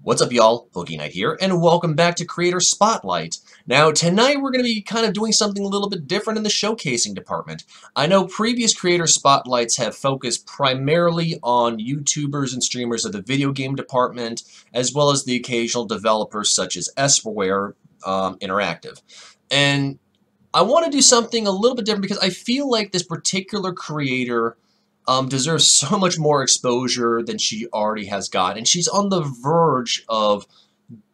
What's up, y'all? Boogie Knight here, and welcome back to Creator Spotlight. Now, tonight we're going to be kind of doing something a little bit different in the showcasing department. I know previous Creator Spotlights have focused primarily on YouTubers and streamers of the video game department, as well as the occasional developers such as Esperware Interactive. And I want to do something a little bit different because I feel like this particular creator deserves so much more exposure than she already has got. And she's on the verge of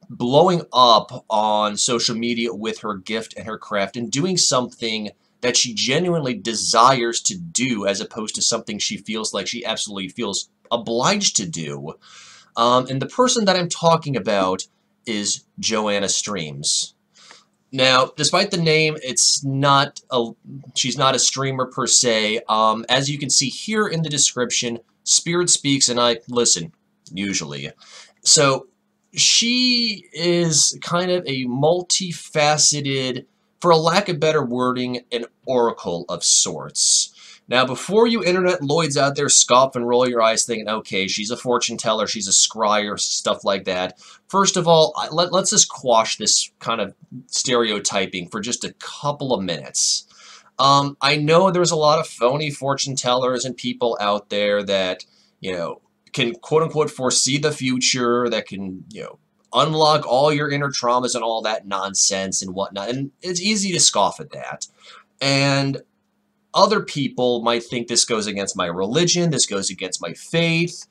blowing up on social media with her gift and her craft and doing something that she genuinely desires to do as opposed to something she feels like she absolutely feels obliged to do. And the person that I'm talking about is JoannaStreams. Now, despite the name, she's not a streamer per se. As you can see here in the description, Spirit speaks and I listen, usually. So, she is kind of a multifaceted, for a lack of better wording, an oracle of sorts. Now, before you internet lloyds out there scoff and roll your eyes thinking, okay, she's a fortune teller, she's a scryer, stuff like that. First of all, let's just quash this kind of stereotyping for just a couple of minutes. I know there's a lot of phony fortune tellers and people out there that, can quote-unquote foresee the future, that can, unlock all your inner traumas and all that nonsense and whatnot. And it's easy to scoff at that. And other people might think this goes against my religion, this goes against my faith.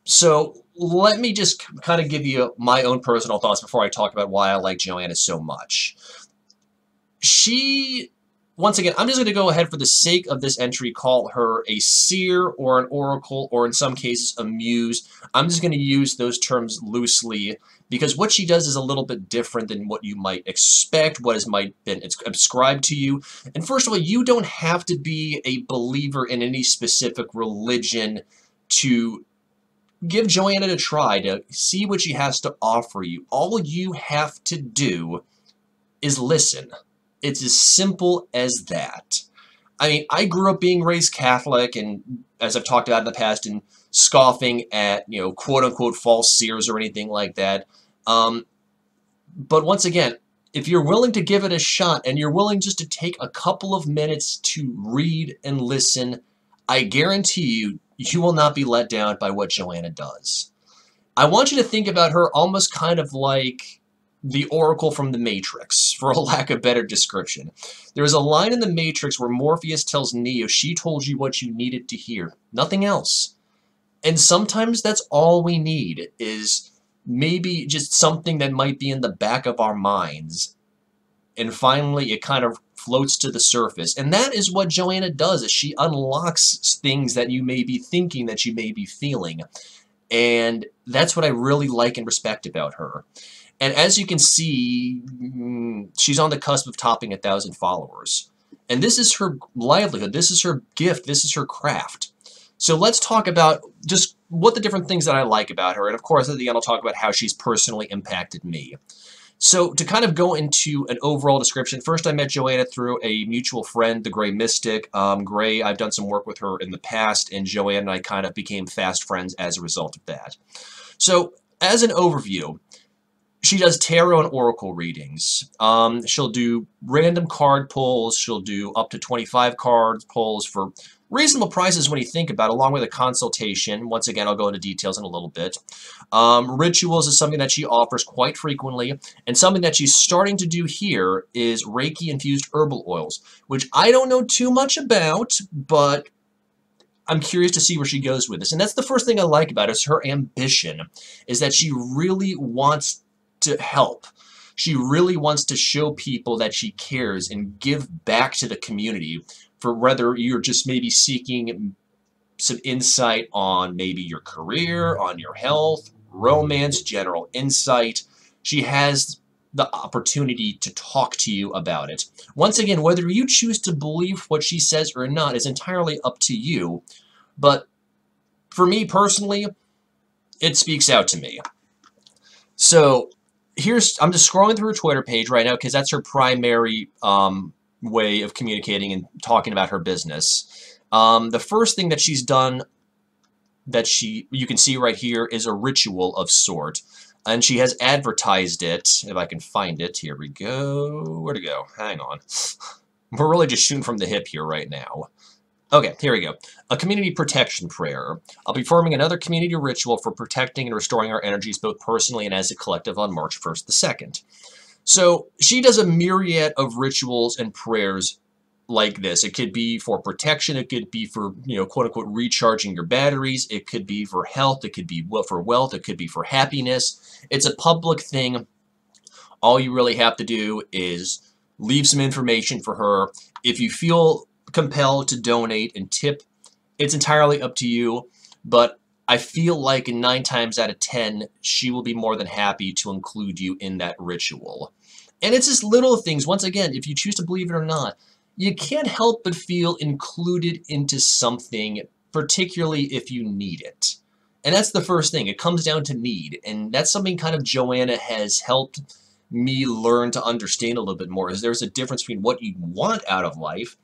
So let me just kind of give you my own personal thoughts before I talk about why I like Joanna so much. Once again, I'm just going to go ahead for the sake of this entry, call her a seer or an oracle, or in some cases a muse. I'm just going to use those terms loosely because what she does is a little bit different than what you might expect, what might been ascribed to you. And first of all, you don't have to be a believer in any specific religion to give Joanna a try, to see what she has to offer you. All you have to do is listen. It's as simple as that. I mean, I grew up being raised Catholic, and as I've talked about in the past, and scoffing at, quote-unquote false seers or anything like that. But once again, if you're willing to give it a shot, and you're willing just to take a couple of minutes to read and listen, I guarantee you, you will not be let down by what Joanna does. I want you to think about her almost kind of like the Oracle from the Matrix, for a lack of better description. There's a line in the Matrix where Morpheus tells Neo, she told you what you needed to hear, nothing else. And sometimes that's all we need, is maybe just something that might be in the back of our minds. And finally, it kind of floats to the surface. And that is what Joanna does, is she unlocks things that you may be thinking, that you may be feeling. And that's what I really like and respect about her. And as you can see, she's on the cusp of topping 1,000 followers. And this is her livelihood, this is her gift, this is her craft. So let's talk about just what the different things that I like about her. And of course, at the end, I'll talk about how she's personally impacted me. So to kind of go into an overall description, first I met Joanna through a mutual friend, the Gray Mystic. Gray, I've done some work with her in the past, and Joanna and I kind of became fast friends as a result of that. So as an overview, she does tarot and oracle readings. She'll do random card pulls. She'll do up to 25 card pulls for reasonable prices when you think about it, along with a consultation. Once again, I'll go into details in a little bit. Rituals is something that she offers quite frequently, and something that she's starting to do here is Reiki-infused herbal oils, which I don't know too much about, but I'm curious to see where she goes with this. And that's the first thing I like about her, is her ambition, is that she really wants to help. She really wants to show people that she cares and give back to the community, for whether you're just maybe seeking some insight on maybe your career, on your health, romance, general insight. She has the opportunity to talk to you about it. Once again, whether you choose to believe what she says or not is entirely up to you, but for me personally, it speaks out to me. So I'm just scrolling through her Twitter page right now because that's her primary way of communicating and talking about her business. The first thing that she's done that you can see right here is a ritual of sort. And she has advertised it. If I can find it. Here we go. Where'd it go? Hang on. We're really just shooting from the hip here right now. Okay, here we go. A community protection prayer. I'll be forming another community ritual for protecting and restoring our energies both personally and as a collective on March 1st the 2nd. So she does a myriad of rituals and prayers like this. It could be for protection. It could be for, quote unquote, recharging your batteries. It could be for health. It could be for wealth. It could be for happiness. It's a public thing. All you really have to do is leave some information for her. If you feel compelled to donate and tip, it's entirely up to you, but I feel like 9 times out of 10 she will be more than happy to include you in that ritual. And it's just little things. Once again, if you choose to believe it or not, you can't help but feel included into something, particularly if you need it. And that's the first thing. It comes down to need, and that's something kind of Joanna has helped me learn to understand a little bit more, is there's a difference between what you want out of life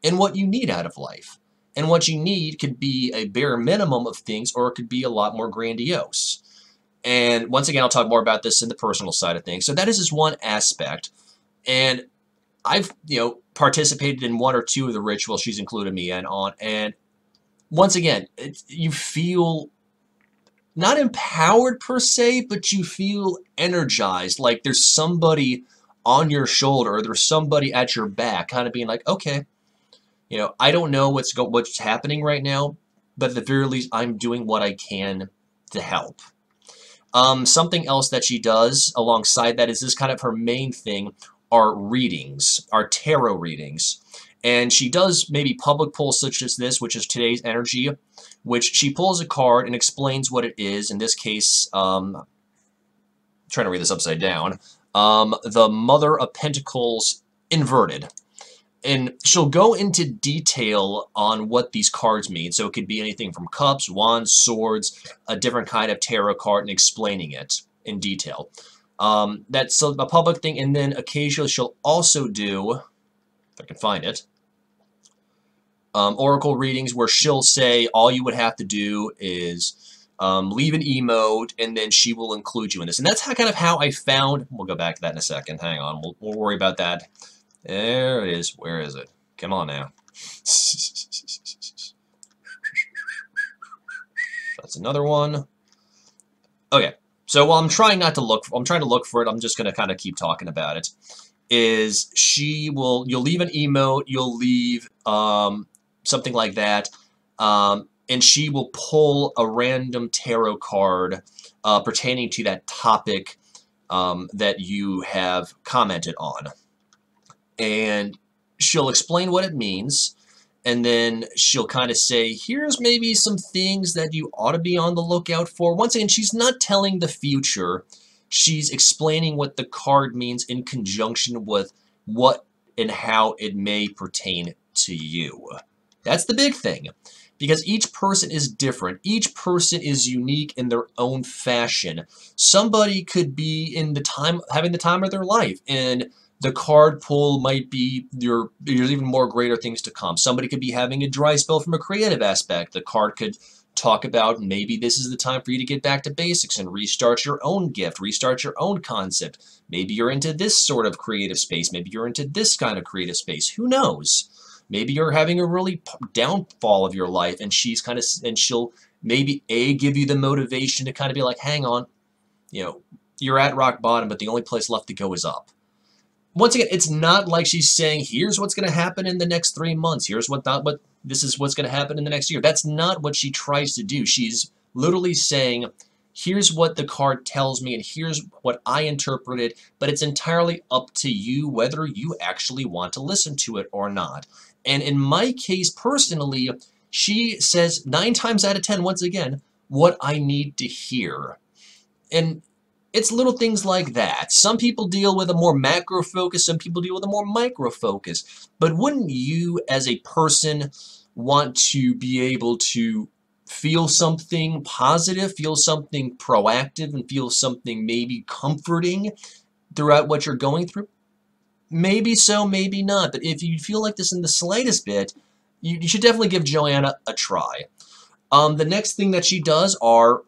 and what you need out of life. And what you need could be a bare minimum of things, or it could be a lot more grandiose. And once again, I'll talk more about this in the personal side of things. So that is just one aspect. And I've, participated in 1 or 2 of the rituals she's included me in on. And once again, you feel not empowered per se, but you feel energized. Like there's somebody on your shoulder, or there's somebody at your back, kind of being like, okay, I don't know what's happening right now, but at the very least, I'm doing what I can to help. Something else that she does alongside that is this kind of her main thing are readings, are tarot readings. And she does maybe public pulls such as this, which is today's energy, which she pulls a card and explains what it is. In this case, trying to read this upside down, the Mother of Pentacles inverted. And she'll go into detail on what these cards mean. So it could be anything from cups, wands, swords, a different kind of tarot card, and explaining it in detail. That's a public thing. And then occasionally she'll also do, if I can find it, oracle readings where she'll say all you would have to do is leave an emote, and then she will include you in this. And that's kind of how I found, we'll go back to that in a second. Hang on, we'll worry about that. There it is. Where is it? Come on now. That's another one. Okay. So while I'm trying to look for it, I'm just going to kind of keep talking about it. Is you'll leave an emote, you'll leave something like that, and she will pull a random tarot card pertaining to that topic that you have commented on. And she'll explain what it means, and then she'll kind of say, here's maybe some things that you ought to be on the lookout for. Once again, she's not telling the future. She's explaining what the card means in conjunction with what and how it may pertain to you. That's the big thing, because each person is different. Each person is unique in their own fashion. Somebody could be having the time of their life, and the card pull might be there's even more greater things to come. Somebody could be having a dry spell from a creative aspect. The card could talk about maybe this is the time for you to get back to basics and restart your own gift, restart your own concept. Maybe you're into this sort of creative space. Maybe you're into this kind of creative space. Who knows? Maybe you're having a really downfall of your life, and she'll maybe give you the motivation to kind of be like, hang on, you're at rock bottom, but the only place left to go is up. Once again, it's not like she's saying, here's what's going to happen in the next 3 months. This is what's going to happen in the next year. That's not what she tries to do. She's literally saying, here's what the card tells me, and here's what I interpreted, but it's entirely up to you whether you actually want to listen to it or not. And in my case, personally, she says 9 times out of 10, once again, what I need to hear. And it's little things like that. Some people deal with a more macro focus, some people deal with a more micro focus. But wouldn't you, as a person, want to be able to feel something positive, feel something proactive, and feel something maybe comforting throughout what you're going through? Maybe so, maybe not. But if you feel like this in the slightest bit, you should definitely give Joanna a try. The next thing that she does are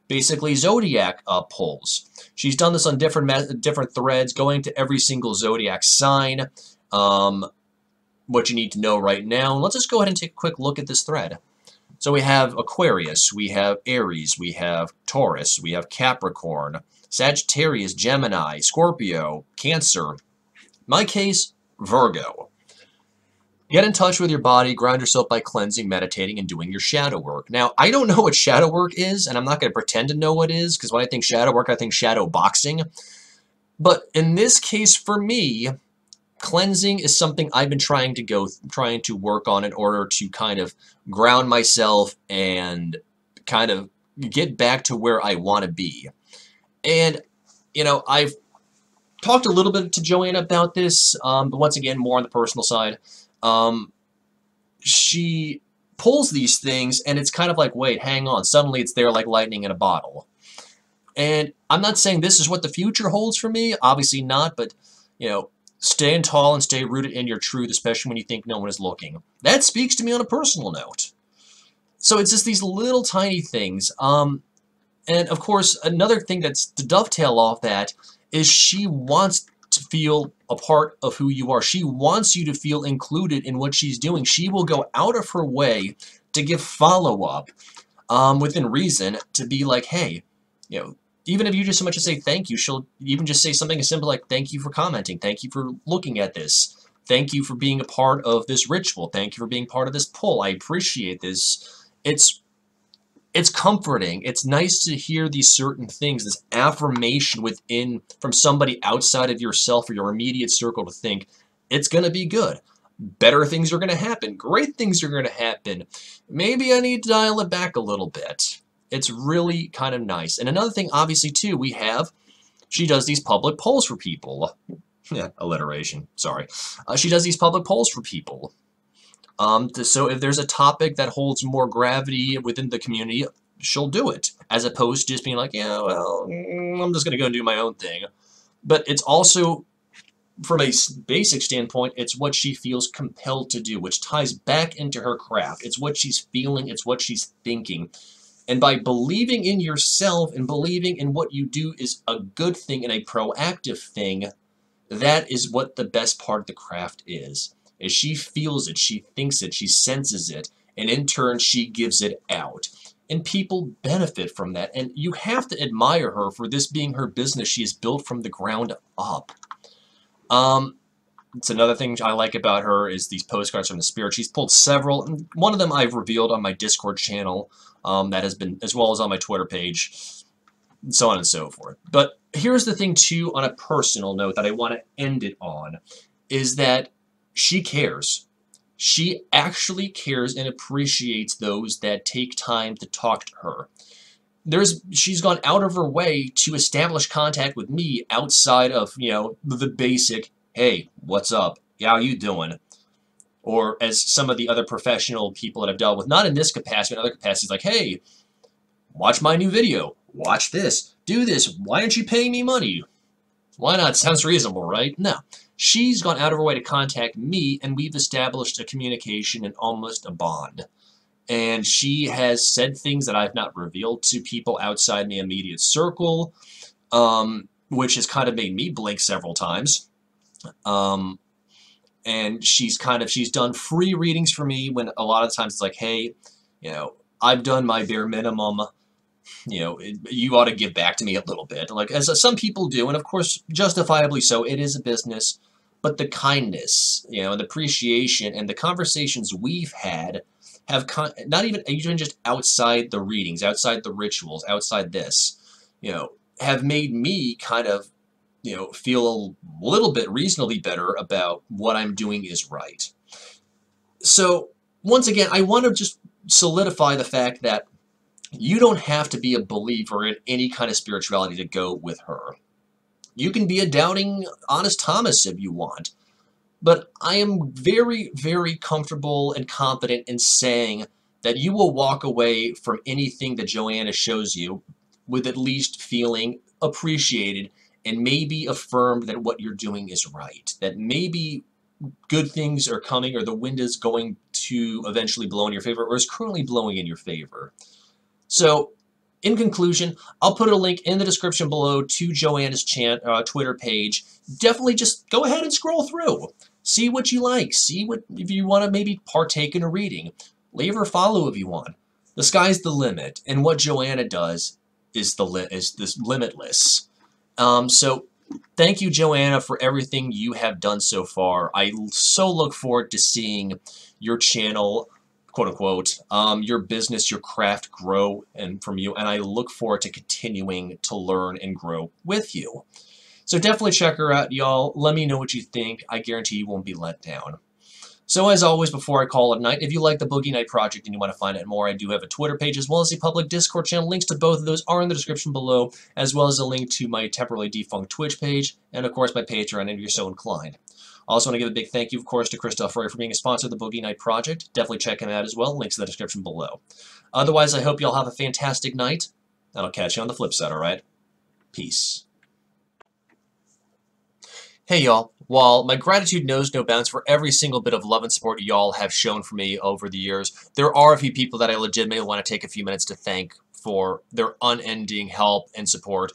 basically Zodiac pulls. She's done this on different threads, going to every single Zodiac sign, what you need to know right now. And let's just go ahead and take a quick look at this thread. So we have Aquarius, we have Aries, we have Taurus, we have Capricorn, Sagittarius, Gemini, Scorpio, Cancer. My case, Virgo. Get in touch with your body, ground yourself by cleansing, meditating, and doing your shadow work. Now, I don't know what shadow work is, and I'm not going to pretend to know what it is, because when I think shadow work, I think shadow boxing. But in this case, for me, cleansing is something I've been trying to work on in order to kind of ground myself and kind of get back to where I want to be. And, you know, I've talked a little bit to Joanna about this, but once again, more on the personal side. She pulls these things, and it's kind of like, wait, hang on. Suddenly it's there like lightning in a bottle. And I'm not saying this is what the future holds for me. Obviously not, but, you know, stand tall and stay rooted in your truth, especially when you think no one is looking. That speaks to me on a personal note. So it's just these little tiny things. And, of course, another thing that's to dovetail off that is she wants to feel a part of who you are. She wants you to feel included in what she's doing. She will go out of her way to give follow-up within reason to be like, hey, you know, even if you just so much as say thank you, she'll even just say something as simple like, thank you for commenting, thank you for looking at this, thank you for being a part of this ritual, thank you for being part of this pull, I appreciate this. It's comforting. It's nice to hear these certain things, this affirmation from somebody outside of yourself or your immediate circle to think, it's going to be good. Better things are going to happen. Great things are going to happen. Maybe I need to dial it back a little bit. It's really kind of nice. And another thing, obviously, too, she does these public polls for people. Yeah, alliteration, sorry. She does these public polls for people. So if there's a topic that holds more gravity within the community, she'll do it, as opposed to just being like, yeah, well, I'm just going to go and do my own thing. But it's also, from a basic standpoint, it's what she feels compelled to do, which ties back into her craft. It's what she's feeling, it's what she's thinking. And by believing in yourself and believing in what you do is a good thing and a proactive thing, that is what the best part of the craft is she feels it, she thinks it, she senses it, and in turn she gives it out. And people benefit from that, and you have to admire her for this being her business she has built from the ground up. It's another thing I like about her is these postcards from the spirit. She's pulled several, and one of them I've revealed on my Discord channel, that has been, as well as on my Twitter page, and so on and so forth. But here's the thing too, on a personal note that I want to end it on, is that she cares. She actually cares and appreciates those that take time to talk to her. She's gone out of her way to establish contact with me outside of, you know, the basic, hey, what's up? How you doing? Or as some of the other professional people that I've dealt with, not in this capacity, but in other capacities, like, hey, watch my new video. Watch this. Do this. Why aren't you paying me money? Why not? Sounds reasonable, right? No. She's gone out of her way to contact me, and we've established a communication and almost a bond. And she has said things that I've not revealed to people outside my immediate circle, which has kind of made me blink several times. And she's done free readings for me when a lot of times it's like, hey, you know, I've done my bare minimum. You know, you ought to give back to me a little bit, like as some people do, and of course, justifiably so. It is a business, but the kindness, you know, and the appreciation and the conversations we've had have not even just outside the readings, outside the rituals, outside this, you know, have made me kind of, you know, feel a little bit reasonably better about what I'm doing is right. So once again, I want to just solidify the fact that you don't have to be a believer in any kind of spirituality to go with her. You can be a doubting Honest Thomas if you want. But I am very, very comfortable and confident in saying that you will walk away from anything that Joanna shows you with at least feeling appreciated and maybe affirmed that what you're doing is right. That maybe good things are coming or the wind is going to eventually blow in your favor, or is currently blowing in your favor. So, in conclusion, I'll put a link in the description below to Joanna's Twitter page. Definitely just go ahead and scroll through. See what you like. See what if you want to maybe partake in a reading. Leave her a follow if you want. The sky's the limit, and what Joanna does is this limitless. So thank you, Joanna, for everything you have done so far. I so look forward to seeing your channel, quote unquote, your business, your craft grow from you, and I look forward to continuing to learn and grow with you. So definitely check her out, y'all. Let me know what you think. I guarantee you won't be let down. So as always, before I call it night, if you like the Boogie Night Project and you want to find out more, I do have a Twitter page as well as a public Discord channel. Links to both of those are in the description below, as well as a link to my temporarily defunct Twitch page, and of course my Patreon if you're so inclined. I also want to give a big thank you, of course, to Christoph Roy for being a sponsor of the Boogie Night Project. Definitely check him out as well. Links in the description below. Otherwise, I hope you all have a fantastic night, and I'll catch you on the flip side, alright? Peace. Hey y'all, while my gratitude knows no bounds for every single bit of love and support y'all have shown for me over the years, there are a few people that I legitimately want to take a few minutes to thank for their unending help and support.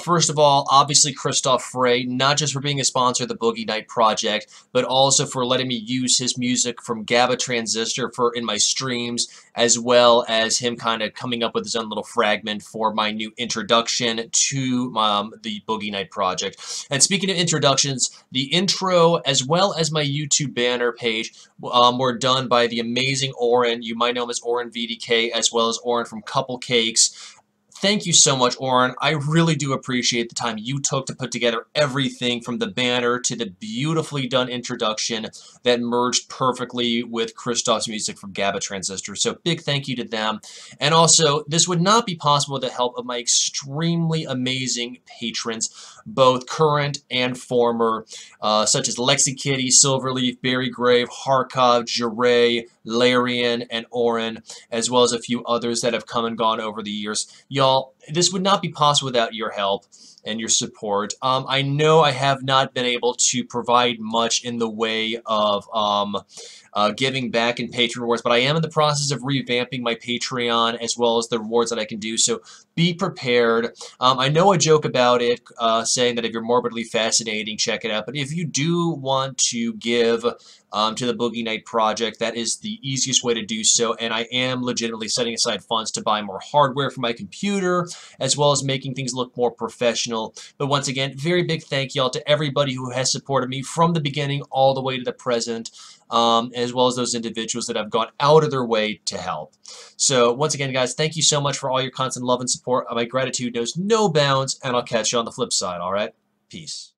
First of all, obviously Christoph Frey, not just for being a sponsor of the Boogie Night Project, but also for letting me use his music from GABA Transistor in my streams, as well as him kind of coming up with his own little fragment for my new introduction to the Boogie Night Project. And speaking of introductions, the intro as well as my YouTube banner page were done by the amazing Oren. You might know him as Oren VDK, as well as Oren from Couple Cakes. Thank you so much, Oren. I really do appreciate the time you took to put together everything from the banner to the beautifully done introduction that merged perfectly with Christoph's music from GABA Transistor. So big thank you to them. And also, this would not be possible with the help of my extremely amazing patrons, both current and former, such as Lexi Kitty, Silverleaf, Barry Grave, Harkov, Jure, Larian, and Oren, as well as a few others that have come and gone over the years. Y'all, this would not be possible without your help and your support. I know I have not been able to provide much in the way of giving back in Patreon rewards, but I am in the process of revamping my Patreon as well as the rewards that I can do, so be prepared. I know I joke about it, saying that if you're morbidly fascinating, check it out, but if you do want to give to the Boogie Night Project, that is the easiest way to do so, and I am legitimately setting aside funds to buy more hardware for my computer, as well as making things look more professional. But once again, very big thank y'all to everybody who has supported me from the beginning all the way to the present, as well as those individuals that have gone out of their way to help. So once again, guys, thank you so much for all your constant love and support. My gratitude knows no bounds, and I'll catch you on the flip side, alright? Peace.